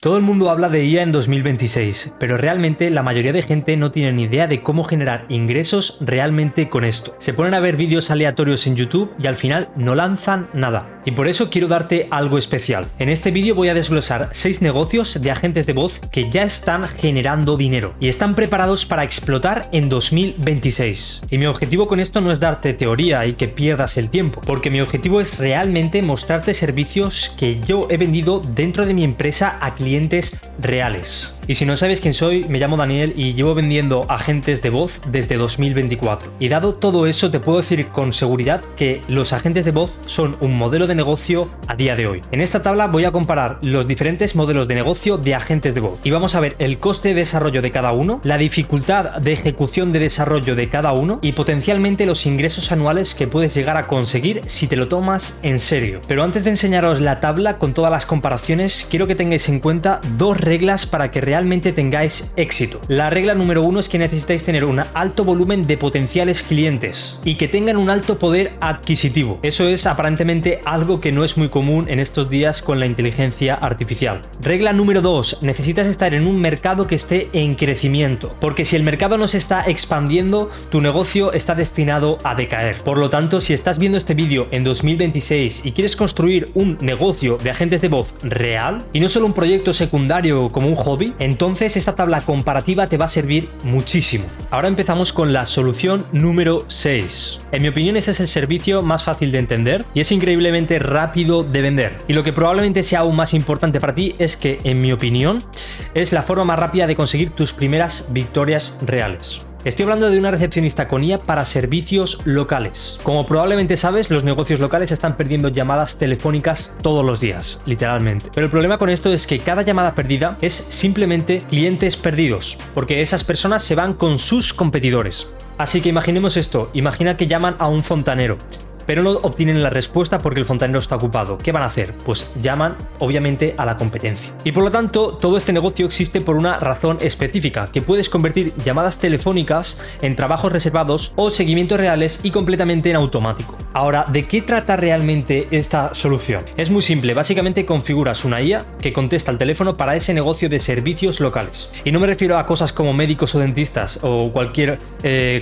Todo el mundo habla de IA en 2026, pero realmente la mayoría de gente no tiene ni idea de cómo generar ingresos realmente con esto. Se ponen a ver vídeos aleatorios en YouTube y al final no lanzan nada. Y por eso quiero darte algo especial. En este vídeo voy a desglosar 6 negocios de agentes de voz que ya están generando dinero y están preparados para explotar en 2026. Y mi objetivo con esto no es darte teoría y que pierdas el tiempo, porque mi objetivo es realmente mostrarte servicios que yo he vendido dentro de mi empresa a clientes reales. Y si no sabes quién soy, me llamo Daniel y llevo vendiendo agentes de voz desde 2024. Y dado todo eso, te puedo decir con seguridad que los agentes de voz son un modelo de negocio a día de hoy. En esta tabla voy a comparar los diferentes modelos de negocio de agentes de voz y vamos a ver el coste de desarrollo de cada uno, la dificultad de ejecución de desarrollo de cada uno y potencialmente los ingresos anuales que puedes llegar a conseguir si te lo tomas en serio. Pero antes de enseñaros la tabla con todas las comparaciones, quiero que tengáis en cuenta dos reglas para que realmente tengáis éxito. La regla número 1 es que necesitáis tener un alto volumen de potenciales clientes y que tengan un alto poder adquisitivo. Eso es aparentemente algo que no es muy común en estos días con la inteligencia artificial. Regla número 2, necesitas estar en un mercado que esté en crecimiento, porque si el mercado no se está expandiendo, tu negocio está destinado a decaer. Por lo tanto, si estás viendo este vídeo en 2026 y quieres construir un negocio de agentes de voz real y no solo un proyecto secundario como un hobby, entonces esta tabla comparativa te va a servir muchísimo. Ahora empezamos con la solución número 6. En mi opinión, ese es el servicio más fácil de entender y es increíblemente rápido de vender. Y lo que probablemente sea aún más importante para ti es que, en mi opinión, es la forma más rápida de conseguir tus primeras victorias reales. Estoy hablando de una recepcionista con IA para servicios locales. Como probablemente sabes, los negocios locales están perdiendo llamadas telefónicas todos los días, literalmente. Pero el problema con esto es que cada llamada perdida es simplemente clientes perdidos, porque esas personas se van con sus competidores. Así que imaginemos esto, imagina que llaman a un fontanero, pero no obtienen la respuesta porque el fontanero está ocupado. ¿Qué van a hacer? Pues llaman, obviamente, a la competencia. Y por lo tanto, todo este negocio existe por una razón específica, que puedes convertir llamadas telefónicas en trabajos reservados o seguimientos reales y completamente en automático. Ahora, ¿de qué trata realmente esta solución? Es muy simple, básicamente configuras una IA que contesta al teléfono para ese negocio de servicios locales. Y no me refiero a cosas como médicos o dentistas o cualquier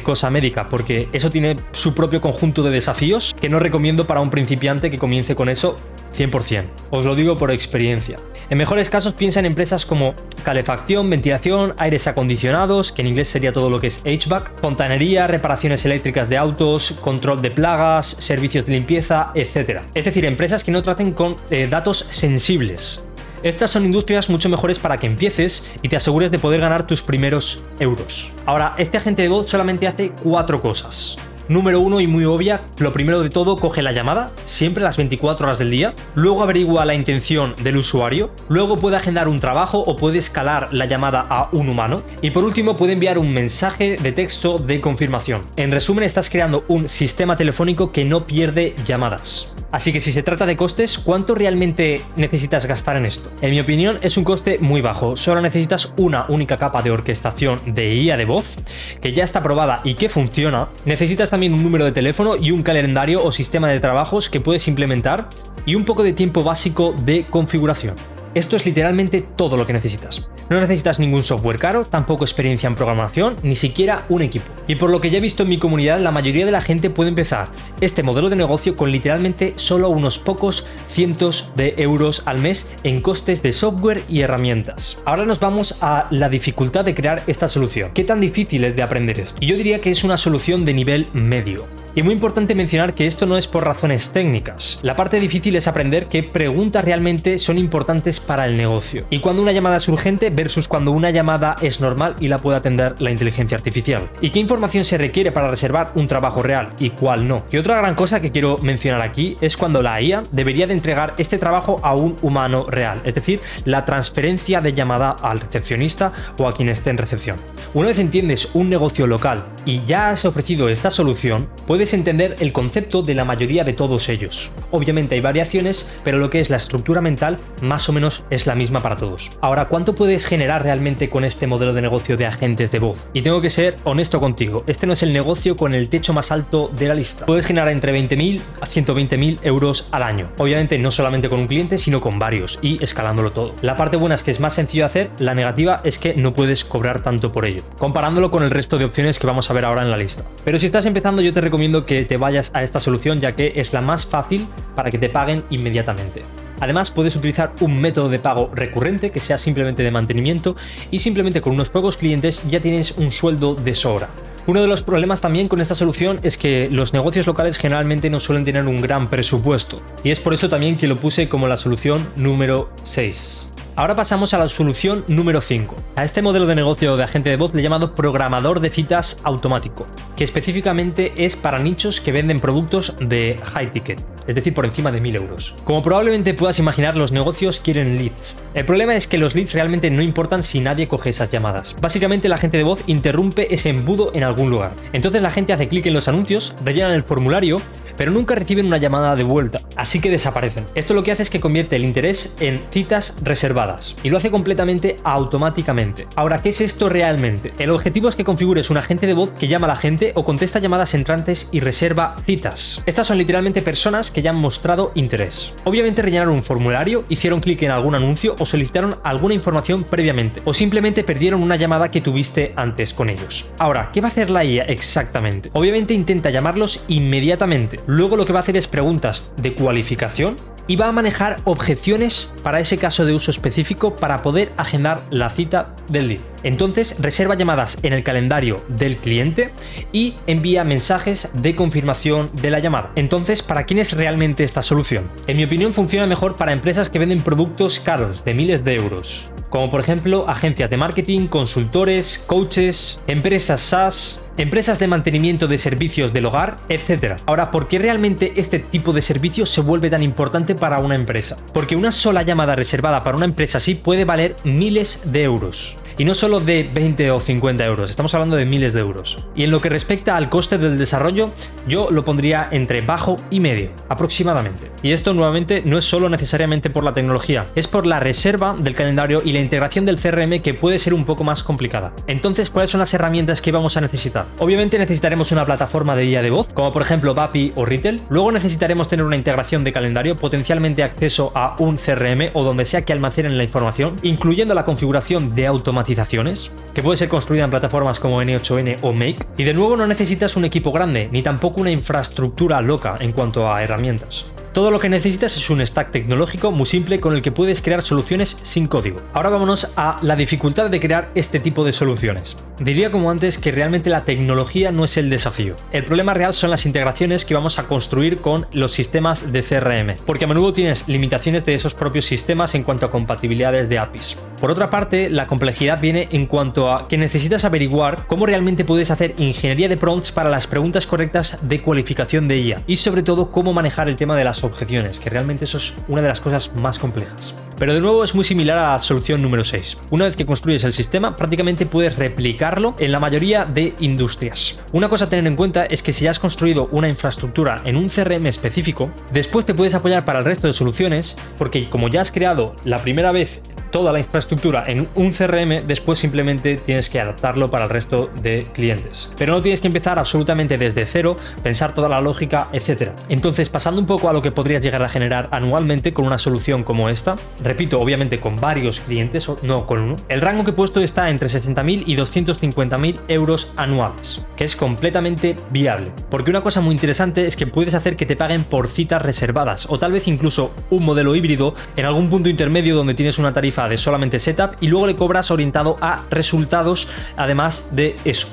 cosa médica, porque eso tiene su propio conjunto de desafíos que no recomiendo para un principiante que comience con eso 100%. Os lo digo por experiencia. En mejores casos piensa en empresas como calefacción, ventilación, aires acondicionados, que en inglés sería todo lo que es HVAC, fontanería, reparaciones eléctricas de autos, control de plagas, servicios de limpieza, etc. Es decir, empresas que no traten con datos sensibles. Estas son industrias mucho mejores para que empieces y te asegures de poder ganar tus primeros euros. Ahora, este agente de voz solamente hace 4 cosas. Número 1 y muy obvia, lo primero de todo, coge la llamada, siempre a las 24 horas del día, luego averigua la intención del usuario, luego puede agendar un trabajo o puede escalar la llamada a un humano y por último puede enviar un mensaje de texto de confirmación. En resumen, estás creando un sistema telefónico que no pierde llamadas. Así que si se trata de costes, ¿cuánto realmente necesitas gastar en esto? En mi opinión, es un coste muy bajo. Solo necesitas una única capa de orquestación de IA de voz, que ya está probada y que funciona. Necesitas también un número de teléfono y un calendario o sistema de trabajos que puedes implementar y un poco de tiempo básico de configuración. Esto es literalmente todo lo que necesitas. No necesitas ningún software caro, tampoco experiencia en programación, ni siquiera un equipo. Y por lo que ya he visto en mi comunidad, la mayoría de la gente puede empezar este modelo de negocio con literalmente solo unos pocos cientos de euros al mes en costes de software y herramientas. Ahora nos vamos a la dificultad de crear esta solución. ¿Qué tan difícil es de aprender esto? Y yo diría que es una solución de nivel medio. Y muy importante mencionar que esto no es por razones técnicas. La parte difícil es aprender qué preguntas realmente son importantes para el negocio. Y cuando una llamada es urgente versus cuando una llamada es normal y la puede atender la inteligencia artificial. Y qué información se requiere para reservar un trabajo real y cuál no. Y otra gran cosa que quiero mencionar aquí es cuando la IA debería de entregar este trabajo a un humano real. Es decir, la transferencia de llamada al recepcionista o a quien esté en recepción. Una vez entiendes un negocio local y ya has ofrecido esta solución, puedes entender el concepto de la mayoría de todos ellos. Obviamente hay variaciones, pero lo que es la estructura mental más o menos es la misma para todos. Ahora, ¿cuánto puedes generar realmente con este modelo de negocio de agentes de voz? Y tengo que ser honesto contigo, este no es el negocio con el techo más alto de la lista. Puedes generar entre 20.000 a 120.000 euros al año. Obviamente no solamente con un cliente, sino con varios y escalándolo todo. La parte buena es que es más sencillo de hacer, la negativa es que no puedes cobrar tanto por ello, comparándolo con el resto de opciones que vamos a ver ahora en la lista. Pero si estás empezando, yo te recomiendo que te vayas a esta solución, ya que es la más fácil para que te paguen inmediatamente. Además, puedes utilizar un método de pago recurrente que sea simplemente de mantenimiento y simplemente con unos pocos clientes ya tienes un sueldo de sobra. Uno de los problemas también con esta solución es que los negocios locales generalmente no suelen tener un gran presupuesto, y es por eso también que lo puse como la solución número 6. Ahora pasamos a la solución número 5. A este modelo de negocio de agente de voz le he llamado programador de citas automático, que específicamente es para nichos que venden productos de high ticket, es decir, por encima de 1.000 euros. Como probablemente puedas imaginar, los negocios quieren leads. El problema es que los leads realmente no importan si nadie coge esas llamadas. Básicamente, el agente de voz interrumpe ese embudo en algún lugar. Entonces la gente hace clic en los anuncios, rellenan el formulario, pero nunca reciben una llamada de vuelta, así que desaparecen. Esto lo que hace es que convierte el interés en citas reservadas y lo hace completamente automáticamente. Ahora, ¿qué es esto realmente? El objetivo es que configures un agente de voz que llama a la gente o contesta llamadas entrantes y reserva citas. Estas son literalmente personas que ya han mostrado interés. Obviamente rellenaron un formulario, hicieron clic en algún anuncio o solicitaron alguna información previamente, o simplemente perdieron una llamada que tuviste antes con ellos. Ahora, ¿qué va a hacer la IA exactamente? Obviamente intenta llamarlos inmediatamente. Luego lo que va a hacer es preguntas de cualificación y va a manejar objeciones para ese caso de uso específico para poder agendar la cita del lead. Entonces reserva llamadas en el calendario del cliente y envía mensajes de confirmación de la llamada. Entonces, ¿para quién es realmente esta solución? En mi opinión, funciona mejor para empresas que venden productos caros de miles de euros, como por ejemplo agencias de marketing, consultores, coaches, empresas SaaS, empresas de mantenimiento de servicios del hogar, etc. Ahora, ¿por qué realmente este tipo de servicio se vuelve tan importante para una empresa? Porque una sola llamada reservada para una empresa así puede valer miles de euros. Y no solo de 20 o 50 euros, estamos hablando de miles de euros. Y en lo que respecta al coste del desarrollo, yo lo pondría entre bajo y medio, aproximadamente. Y esto nuevamente no es solo necesariamente por la tecnología, es por la reserva del calendario y la integración del CRM, que puede ser un poco más complicada. Entonces, ¿cuáles son las herramientas que vamos a necesitar? Obviamente necesitaremos una plataforma de IA de voz, como por ejemplo Vapi o Retail. Luego necesitaremos tener una integración de calendario, potencialmente acceso a un CRM o donde sea que almacenen la información, incluyendo la configuración de automatizaciones, que puede ser construida en plataformas como N8N o Make. Y de nuevo, no necesitas un equipo grande, ni tampoco una infraestructura loca en cuanto a herramientas. Todo lo que necesitas es un stack tecnológico muy simple con el que puedes crear soluciones sin código. Ahora vámonos a la dificultad de crear este tipo de soluciones. Diría como antes que realmente la tecnología no es el desafío. El problema real son las integraciones que vamos a construir con los sistemas de CRM, porque a menudo tienes limitaciones de esos propios sistemas en cuanto a compatibilidades de APIs. Por otra parte, la complejidad viene en cuanto a que necesitas averiguar cómo realmente puedes hacer ingeniería de prompts para las preguntas correctas de cualificación de IA y sobre todo cómo manejar el tema de las objeciones, que realmente eso es una de las cosas más complejas. Pero de nuevo es muy similar a la solución número 6. Una vez que construyes el sistema, prácticamente puedes replicarlo en la mayoría de industrias. Una cosa a tener en cuenta es que si ya has construido una infraestructura en un CRM específico, después te puedes apoyar para el resto de soluciones, porque como ya has creado la primera vez toda la infraestructura en un CRM, después simplemente tienes que adaptarlo para el resto de clientes. Pero no tienes que empezar absolutamente desde cero, pensar toda la lógica, etc. Entonces, pasando un poco a lo que podrías llegar a generar anualmente con una solución como esta, repito, obviamente con varios clientes, no con uno, el rango que he puesto está entre 60.000 y 250.000 euros anuales, que es completamente viable. Porque una cosa muy interesante es que puedes hacer que te paguen por citas reservadas, o tal vez incluso un modelo híbrido en algún punto intermedio donde tienes una tarifa de solamente setup y luego le cobras orientado a resultados además de eso.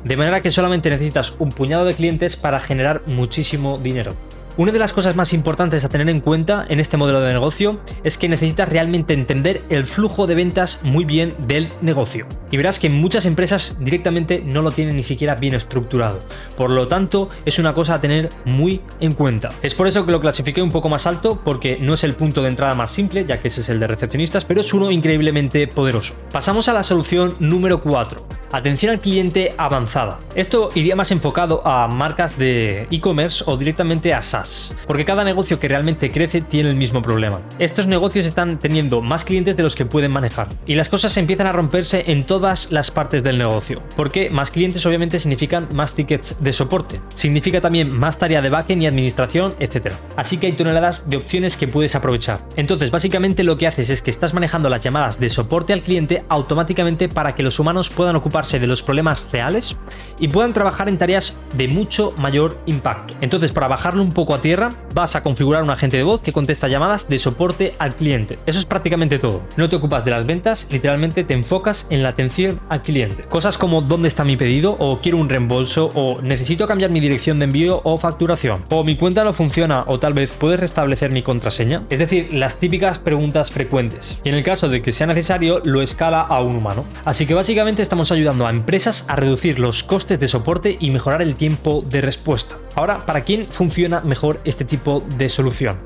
De manera que solamente necesitas un puñado de clientes para generar muchísimo dinero. Una de las cosas más importantes a tener en cuenta en este modelo de negocio es que necesitas realmente entender el flujo de ventas muy bien del negocio. Y verás que muchas empresas directamente no lo tienen ni siquiera bien estructurado. Por lo tanto, es una cosa a tener muy en cuenta. Es por eso que lo clasifiqué un poco más alto, porque no es el punto de entrada más simple, ya que ese es el de recepcionistas, pero es uno increíblemente poderoso. Pasamos a la solución número 4. Atención al cliente avanzada. Esto iría más enfocado a marcas de e-commerce o directamente a SaaS, porque cada negocio que realmente crece tiene el mismo problema. Estos negocios están teniendo más clientes de los que pueden manejar y las cosas empiezan a romperse en todas las partes del negocio, porque más clientes obviamente significan más tickets de soporte, significa también más tarea de backend y administración, etc. Así que hay toneladas de opciones que puedes aprovechar. Entonces, básicamente lo que haces es que estás manejando las llamadas de soporte al cliente automáticamente para que los humanos puedan ocupar de los problemas reales y puedan trabajar en tareas de mucho mayor impacto. Entonces, para bajarlo un poco a tierra, vas a configurar un agente de voz que contesta llamadas de soporte al cliente. Eso es prácticamente todo. No te ocupas de las ventas, literalmente te enfocas en la atención al cliente. Cosas como ¿dónde está mi pedido? O quiero un reembolso, o necesito cambiar mi dirección de envío o facturación, o mi cuenta no funciona, o tal vez puedes restablecer mi contraseña. Es decir, las típicas preguntas frecuentes. Y en el caso de que sea necesario, lo escala a un humano. Así que básicamente estamos ayudando a empresas a reducir los costes de soporte y mejorar el tiempo de respuesta. Ahora, ¿para quién funciona mejor este tipo de solución?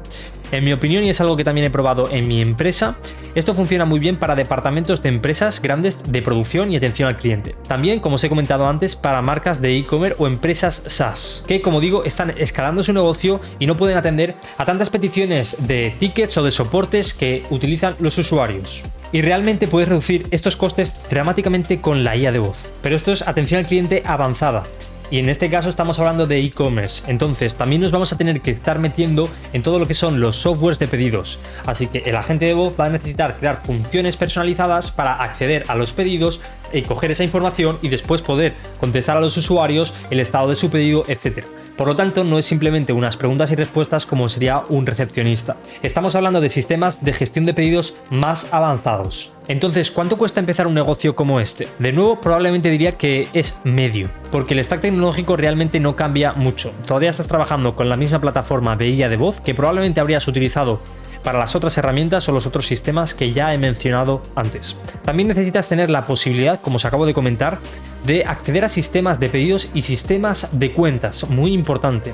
En mi opinión, y es algo que también he probado en mi empresa, esto funciona muy bien para departamentos de empresas grandes de producción y atención al cliente. También, como os he comentado antes, para marcas de e-commerce o empresas SaaS, que como digo, están escalando su negocio y no pueden atender a tantas peticiones de tickets o de soportes que utilizan los usuarios. Y realmente puedes reducir estos costes dramáticamente con la IA de voz. Pero esto es atención al cliente avanzada. Y en este caso estamos hablando de e-commerce, entonces también nos vamos a tener que estar metiendo en todo lo que son los softwares de pedidos. Así que el agente de voz va a necesitar crear funciones personalizadas para acceder a los pedidos y coger esa información y después poder contestar a los usuarios el estado de su pedido, etc. Por lo tanto, no es simplemente unas preguntas y respuestas como sería un recepcionista. Estamos hablando de sistemas de gestión de pedidos más avanzados. Entonces, ¿cuánto cuesta empezar un negocio como este? De nuevo, probablemente diría que es medio, porque el stack tecnológico realmente no cambia mucho. Todavía estás trabajando con la misma plataforma de IA de voz que probablemente habrías utilizado para las otras herramientas o los otros sistemas que ya he mencionado antes. También necesitas tener la posibilidad, como os acabo de comentar, de acceder a sistemas de pedidos y sistemas de cuentas, muy importante.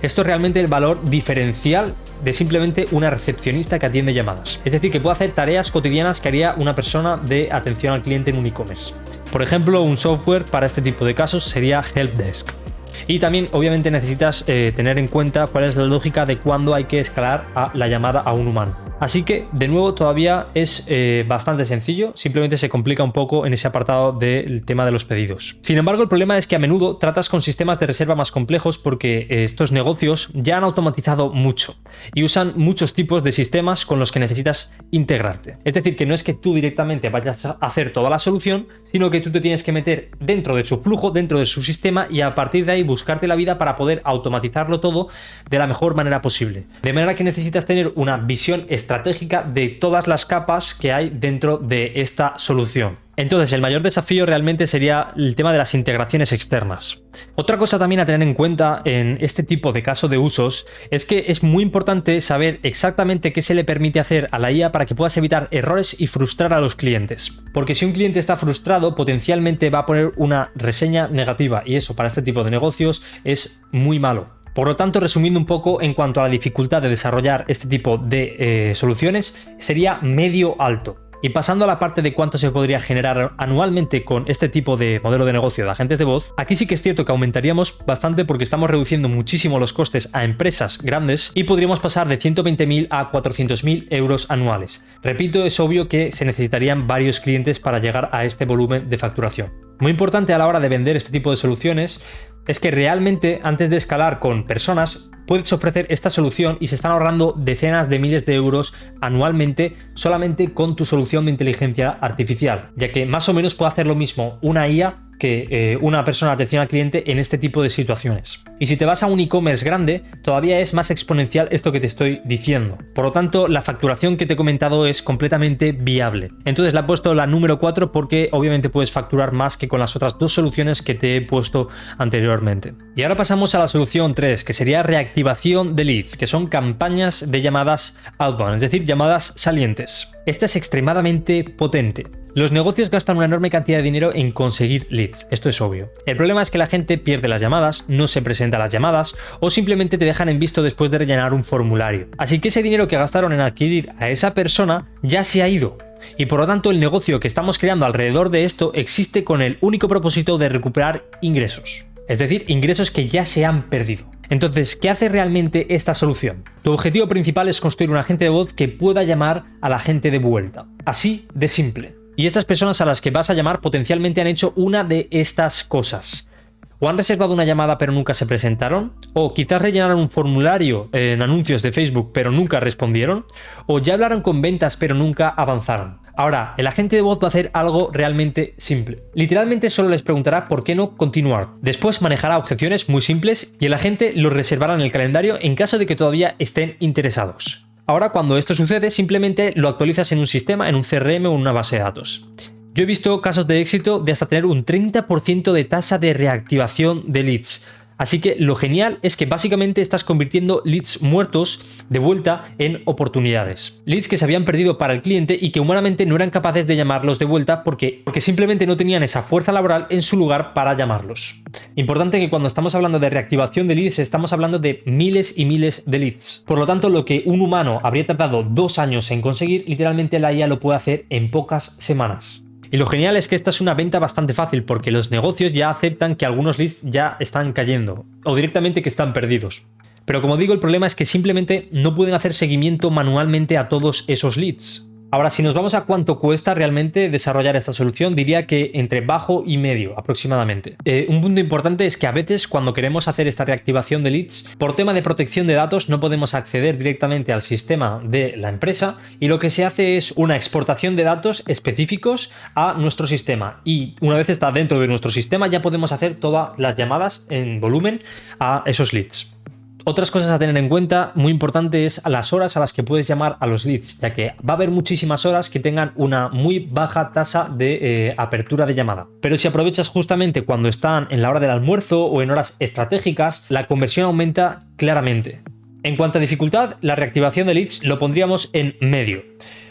Esto es realmente el valor diferencial de simplemente una recepcionista que atiende llamadas. Es decir, que puede hacer tareas cotidianas que haría una persona de atención al cliente en un e-commerce. Por ejemplo, un software para este tipo de casos sería Helpdesk. Y también obviamente necesitas tener en cuenta cuál es la lógica de cuándo hay que escalar a la llamada a un humano. Así que, de nuevo, todavía es bastante sencillo, simplemente se complica un poco en ese apartado del tema de los pedidos. Sin embargo, el problema es que a menudo tratas con sistemas de reserva más complejos porque estos negocios ya han automatizado mucho y usan muchos tipos de sistemas con los que necesitas integrarte. Es decir, que no es que tú directamente vayas a hacer toda la solución, sino que tú te tienes que meter dentro de su flujo, dentro de su sistema y a partir de ahí buscarte la vida para poder automatizarlo todo de la mejor manera posible. De manera que necesitas tener una visión estratégica de todas las capas que hay dentro de esta solución. Entonces, el mayor desafío realmente sería el tema de las integraciones externas. Otra cosa también a tener en cuenta en este tipo de caso de usos es que es muy importante saber exactamente qué se le permite hacer a la IA para que puedas evitar errores y frustrar a los clientes. Porque si un cliente está frustrado, potencialmente va a poner una reseña negativa y eso para este tipo de negocios es muy malo. Por lo tanto, resumiendo un poco en cuanto a la dificultad de desarrollar este tipo de soluciones, sería medio alto. Y pasando a la parte de cuánto se podría generar anualmente con este tipo de modelo de negocio de agentes de voz, aquí sí que es cierto que aumentaríamos bastante porque estamos reduciendo muchísimo los costes a empresas grandes y podríamos pasar de 120.000 a 400.000 euros anuales. Repito, es obvio que se necesitarían varios clientes para llegar a este volumen de facturación. Muy importante a la hora de vender este tipo de soluciones es que realmente antes de escalar con personas puedes ofrecer esta solución y se están ahorrando decenas de miles de euros anualmente solamente con tu solución de inteligencia artificial, ya que más o menos puede hacer lo mismo una IA que una persona de atención al cliente en este tipo de situaciones. Y si te vas a un e-commerce grande, todavía es más exponencial esto que te estoy diciendo. Por lo tanto, la facturación que te he comentado es completamente viable. Entonces le he puesto la número 4 porque obviamente puedes facturar más que con las otras dos soluciones que te he puesto anteriormente. Y ahora pasamos a la solución 3, que sería reactivación de leads, que son campañas de llamadas outbound, es decir, llamadas salientes. Esta es extremadamente potente. Los negocios gastan una enorme cantidad de dinero en conseguir leads, esto es obvio. El problema es que la gente pierde las llamadas, no se presenta a las llamadas o simplemente te dejan en visto después de rellenar un formulario. Así que ese dinero que gastaron en adquirir a esa persona ya se ha ido. Y por lo tanto el negocio que estamos creando alrededor de esto existe con el único propósito de recuperar ingresos. Es decir, ingresos que ya se han perdido. Entonces, ¿qué hace realmente esta solución? Tu objetivo principal es construir un agente de voz que pueda llamar a la gente de vuelta. Así de simple. Y estas personas a las que vas a llamar potencialmente han hecho una de estas cosas. O han reservado una llamada pero nunca se presentaron, o quizás rellenaron un formulario en anuncios de Facebook pero nunca respondieron, o ya hablaron con ventas pero nunca avanzaron. Ahora, el agente de voz va a hacer algo realmente simple. Literalmente solo les preguntará por qué no continuar. Después manejará objeciones muy simples y el agente los reservará en el calendario en caso de que todavía estén interesados. Ahora, cuando esto sucede, simplemente lo actualizas en un sistema, en un CRM o en una base de datos. Yo he visto casos de éxito de hasta tener un 30% de tasa de reactivación de leads. Así que lo genial es que básicamente estás convirtiendo leads muertos de vuelta en oportunidades. Leads que se habían perdido para el cliente y que humanamente no eran capaces de llamarlos de vuelta porque simplemente no tenían esa fuerza laboral en su lugar para llamarlos. Importante que cuando estamos hablando de reactivación de leads estamos hablando de miles y miles de leads. Por lo tanto, lo que un humano habría tardado 2 años en conseguir, literalmente la IA lo puede hacer en pocas semanas. Y lo genial es que esta es una venta bastante fácil porque los negocios ya aceptan que algunos leads ya están cayendo o directamente que están perdidos. Pero como digo, el problema es que simplemente no pueden hacer seguimiento manualmente a todos esos leads. Ahora, si nos vamos a cuánto cuesta realmente desarrollar esta solución, diría que entre bajo y medio aproximadamente. Un punto importante es que a veces cuando queremos hacer esta reactivación de leads, por tema de protección de datos no podemos acceder directamente al sistema de la empresa y lo que se hace es una exportación de datos específicos a nuestro sistema y una vez está dentro de nuestro sistema ya podemos hacer todas las llamadas en volumen a esos leads. Otras cosas a tener en cuenta, muy importante, es las horas a las que puedes llamar a los leads, ya que va a haber muchísimas horas que tengan una muy baja tasa de apertura de llamada. Pero si aprovechas justamente cuando están en la hora del almuerzo o en horas estratégicas, la conversión aumenta claramente. En cuanto a dificultad, la reactivación de leads lo pondríamos en medio,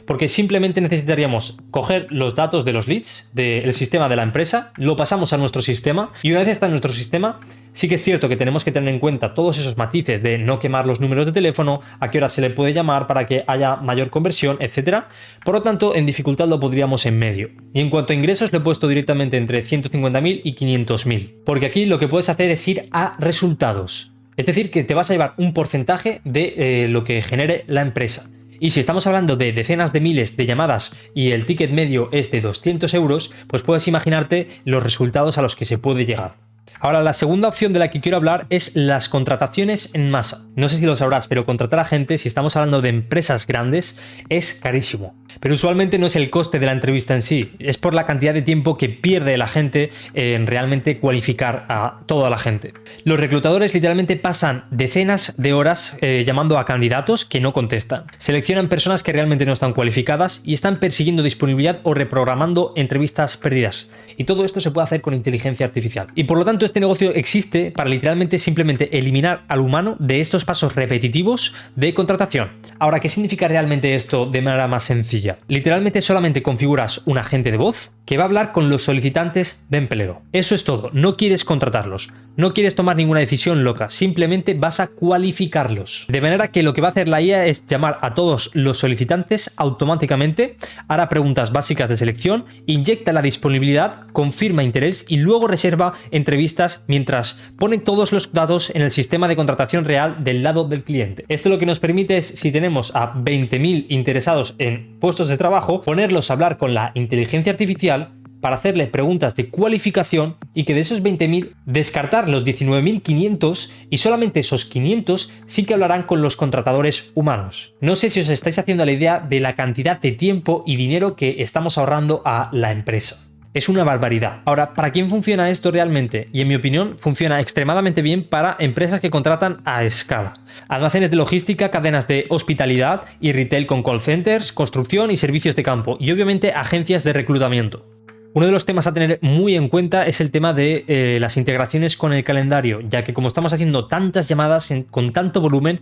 porque simplemente necesitaríamos coger los datos de los leads del sistema de la empresa, lo pasamos a nuestro sistema y una vez está en nuestro sistema, sí que es cierto que tenemos que tener en cuenta todos esos matices de no quemar los números de teléfono, a qué hora se le puede llamar para que haya mayor conversión, etc. Por lo tanto, en dificultad lo pondríamos en medio. Y en cuanto a ingresos, lo he puesto directamente entre 150.000 y 500.000, porque aquí lo que puedes hacer es ir a resultados. Es decir, que te vas a llevar un porcentaje de lo que genere la empresa. Y si estamos hablando de decenas de miles de llamadas y el ticket medio es de 200 euros, pues puedes imaginarte los resultados a los que se puede llegar. Ahora, la segunda opción de la que quiero hablar es las contrataciones en masa. No sé si lo sabrás, pero contratar a gente, si estamos hablando de empresas grandes, es carísimo. Pero usualmente no es el coste de la entrevista en sí, es por la cantidad de tiempo que pierde la gente en realmente cualificar a toda la gente. Los reclutadores literalmente pasan decenas de horas llamando a candidatos que no contestan. Seleccionan personas que realmente no están cualificadas y están persiguiendo disponibilidad o reprogramando entrevistas perdidas. Y todo esto se puede hacer con inteligencia artificial. Y por lo tanto este negocio existe para literalmente simplemente eliminar al humano de estos pasos repetitivos de contratación. Ahora, ¿qué significa realmente esto de manera más sencilla? Literalmente solamente configuras un agente de voz que va a hablar con los solicitantes de empleo. Eso es todo, no quieres contratarlos, no quieres tomar ninguna decisión loca, simplemente vas a cualificarlos. De manera que lo que va a hacer la IA es llamar a todos los solicitantes automáticamente, hará preguntas básicas de selección, inyecta la disponibilidad, confirma interés y luego reserva entrevistas mientras pone todos los datos en el sistema de contratación real del lado del cliente. Esto lo que nos permite es, si tenemos a 20.000 interesados en puestos de trabajo, ponerlos a hablar con la inteligencia artificial para hacerle preguntas de cualificación y que de esos 20.000 descartar los 19.500 y solamente esos 500 sí que hablarán con los contratadores humanos. No sé si os estáis haciendo la idea de la cantidad de tiempo y dinero que estamos ahorrando a la empresa. Es una barbaridad. Ahora, ¿para quién funciona esto realmente? Y en mi opinión, funciona extremadamente bien para empresas que contratan a escala. Almacenes de logística, cadenas de hospitalidad y retail con call centers, construcción y servicios de campo. Y obviamente agencias de reclutamiento. Uno de los temas a tener muy en cuenta es el tema de las integraciones con el calendario, ya que como estamos haciendo tantas llamadas con tanto volumen,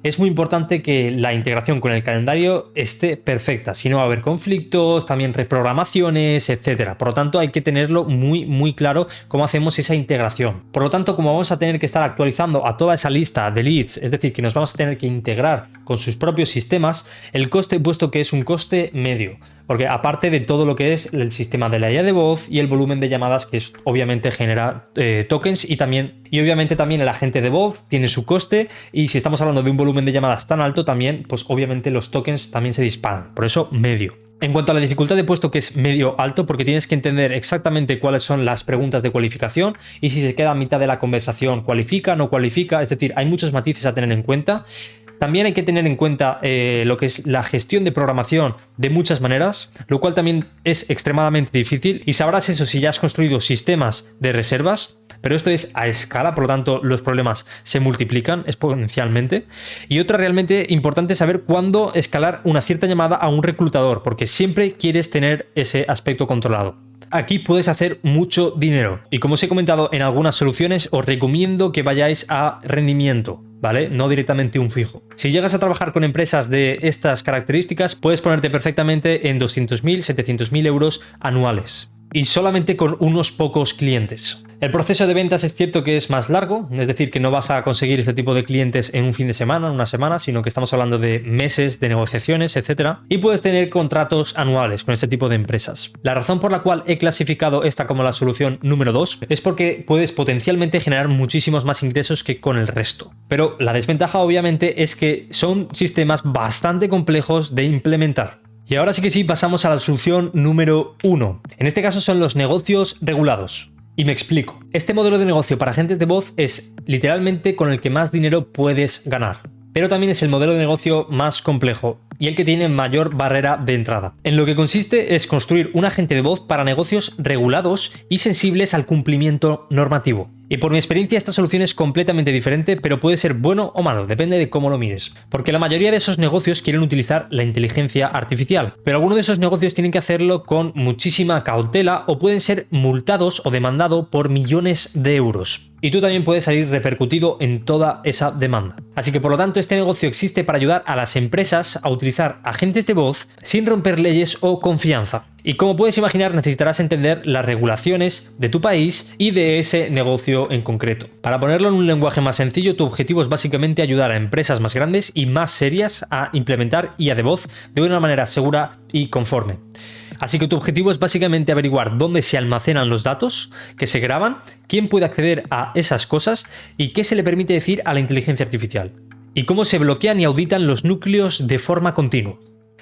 es muy importante que la integración con el calendario esté perfecta, si no va a haber conflictos, también reprogramaciones, etcétera. Por lo tanto, hay que tenerlo muy claro cómo hacemos esa integración. Por lo tanto, como vamos a tener que estar actualizando a toda esa lista de leads, es decir, que nos vamos a tener que integrar con sus propios sistemas, el coste puesto que es un coste medio. Porque aparte de todo lo que es el sistema de la IA de voz y el volumen de llamadas que obviamente genera tokens y obviamente también el agente de voz tiene su coste y si estamos hablando de un volumen de llamadas tan alto también, pues obviamente los tokens también se disparan. Por eso medio. En cuanto a la dificultad he puesto que es medio alto porque tienes que entender exactamente cuáles son las preguntas de cualificación y si se queda a mitad de la conversación, cualifica, no cualifica, es decir, hay muchos matices a tener en cuenta. También hay que tener en cuenta lo que es la gestión de programación de muchas maneras, lo cual también es extremadamente difícil y sabrás eso si ya has construido sistemas de reservas, pero esto es a escala, por lo tanto los problemas se multiplican exponencialmente. Y otra realmente importante es saber cuándo escalar una cierta llamada a un reclutador, porque siempre quieres tener ese aspecto controlado. Aquí puedes hacer mucho dinero y como os he comentado en algunas soluciones os recomiendo que vayáis a rendimiento, ¿vale? No directamente un fijo. Si llegas a trabajar con empresas de estas características puedes ponerte perfectamente en 200.000, 700.000 euros anuales y solamente con unos pocos clientes. El proceso de ventas es cierto que es más largo, es decir, que no vas a conseguir este tipo de clientes en un fin de semana, en una semana, sino que estamos hablando de meses de negociaciones, etc. Y puedes tener contratos anuales con este tipo de empresas. La razón por la cual he clasificado esta como la solución número 2 es porque puedes potencialmente generar muchísimos más ingresos que con el resto. Pero la desventaja obviamente es que son sistemas bastante complejos de implementar. Y ahora sí que sí, pasamos a la solución número 1. En este caso son los negocios regulados. Y me explico. Este modelo de negocio para agentes de voz es literalmente con el que más dinero puedes ganar. Pero también es el modelo de negocio más complejo y el que tiene mayor barrera de entrada. En lo que consiste es construir un agente de voz para negocios regulados y sensibles al cumplimiento normativo. Y por mi experiencia esta solución es completamente diferente, pero puede ser bueno o malo, depende de cómo lo mires. Porque la mayoría de esos negocios quieren utilizar la inteligencia artificial, pero algunos de esos negocios tienen que hacerlo con muchísima cautela o pueden ser multados o demandados por millones de euros. Y tú también puedes salir repercutido en toda esa demanda. Así que por lo tanto este negocio existe para ayudar a las empresas a utilizar agentes de voz sin romper leyes o confianza. Y como puedes imaginar necesitarás entender las regulaciones de tu país y de ese negocio en concreto. Para ponerlo en un lenguaje más sencillo, tu objetivo es básicamente ayudar a empresas más grandes y más serias a implementar IA de voz de una manera segura y conforme. Así que tu objetivo es básicamente averiguar dónde se almacenan los datos que se graban, quién puede acceder a esas cosas y qué se le permite decir a la inteligencia artificial. Y cómo se bloquean y auditan los núcleos de forma continua.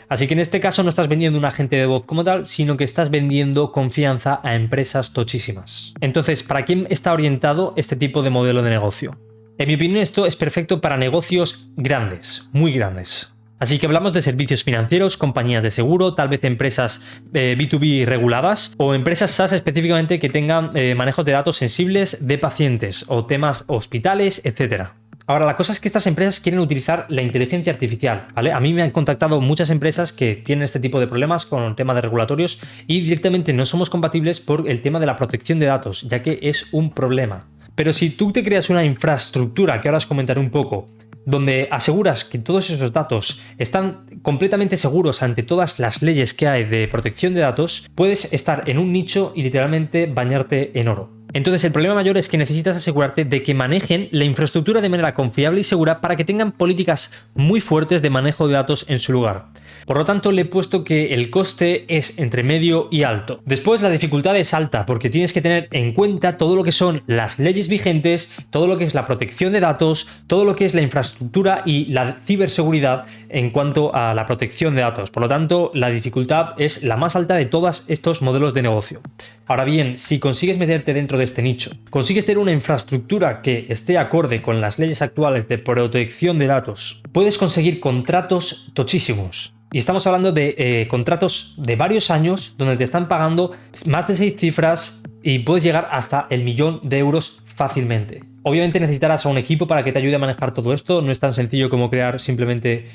Así que en este caso no estás vendiendo un agente de voz como tal, sino que estás vendiendo confianza a empresas tochísimas. Entonces, ¿para quién está orientado este tipo de modelo de negocio? En mi opinión, esto es perfecto para negocios grandes, muy grandes. Así que hablamos de servicios financieros, compañías de seguro, tal vez empresas B2B reguladas o empresas SaaS específicamente que tengan manejos de datos sensibles de pacientes o temas hospitales, etcétera. Ahora, la cosa es que estas empresas quieren utilizar la inteligencia artificial, ¿vale? A mí me han contactado muchas empresas que tienen este tipo de problemas con el tema de regulatorios y directamente no somos compatibles por el tema de la protección de datos, ya que es un problema. Pero si tú te creas una infraestructura, que ahora os comentaré un poco, donde aseguras que todos esos datos están completamente seguros ante todas las leyes que hay de protección de datos, puedes estar en un nicho y literalmente bañarte en oro. Entonces el problema mayor es que necesitas asegurarte de que manejen la infraestructura de manera confiable y segura para que tengan políticas muy fuertes de manejo de datos en su lugar. Por lo tanto, le he puesto que el coste es entre medio y alto. Después, la dificultad es alta porque tienes que tener en cuenta todo lo que son las leyes vigentes, todo lo que es la protección de datos, todo lo que es la infraestructura y la ciberseguridad en cuanto a la protección de datos. Por lo tanto, la dificultad es la más alta de todos estos modelos de negocio. Ahora bien, si consigues meterte dentro de este nicho, consigues tener una infraestructura que esté acorde con las leyes actuales de protección de datos, puedes conseguir contratos tochísimos. Y estamos hablando de contratos de varios años donde te están pagando más de 6 cifras y puedes llegar hasta el 1.000.000 de euros fácilmente. Obviamente necesitarás a un equipo para que te ayude a manejar todo esto. No es tan sencillo como crear simplemente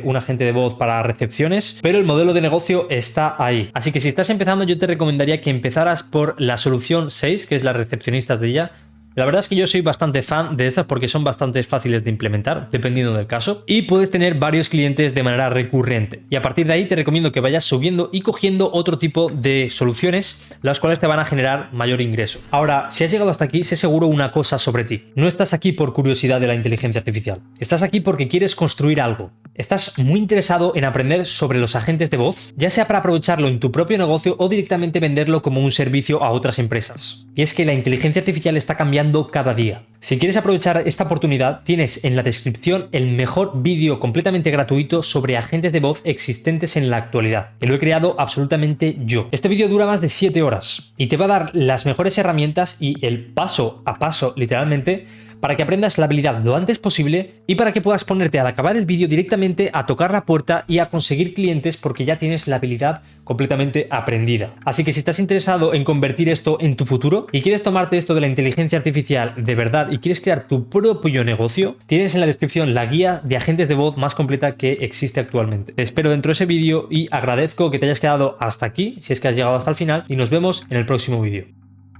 un agente de voz para recepciones, pero el modelo de negocio está ahí. Así que si estás empezando, yo te recomendaría que empezaras por la solución 6, que es las recepcionistas de ella. La verdad es que yo soy bastante fan de estas porque son bastante fáciles de implementar, dependiendo del caso, y puedes tener varios clientes de manera recurrente. Y a partir de ahí te recomiendo que vayas subiendo y cogiendo otro tipo de soluciones, las cuales te van a generar mayor ingreso. Ahora, si has llegado hasta aquí, sé seguro una cosa sobre ti. No estás aquí por curiosidad de la inteligencia artificial. Estás aquí porque quieres construir algo. Estás muy interesado en aprender sobre los agentes de voz, ya sea para aprovecharlo en tu propio negocio o directamente venderlo como un servicio a otras empresas. Y es que la inteligencia artificial está cambiando cada día. Si quieres aprovechar esta oportunidad, tienes en la descripción el mejor vídeo completamente gratuito sobre agentes de voz existentes en la actualidad, que lo he creado absolutamente yo. Este vídeo dura más de 7 horas y te va a dar las mejores herramientas y el paso a paso, literalmente, para que aprendas la habilidad lo antes posible y para que puedas ponerte al acabar el vídeo directamente a tocar la puerta y a conseguir clientes porque ya tienes la habilidad completamente aprendida. Así que si estás interesado en convertir esto en tu futuro y quieres tomarte esto de la inteligencia artificial de verdad y quieres crear tu propio negocio, tienes en la descripción la guía de agentes de voz más completa que existe actualmente. Te espero dentro de ese vídeo y agradezco que te hayas quedado hasta aquí, si es que has llegado hasta el final, y nos vemos en el próximo vídeo.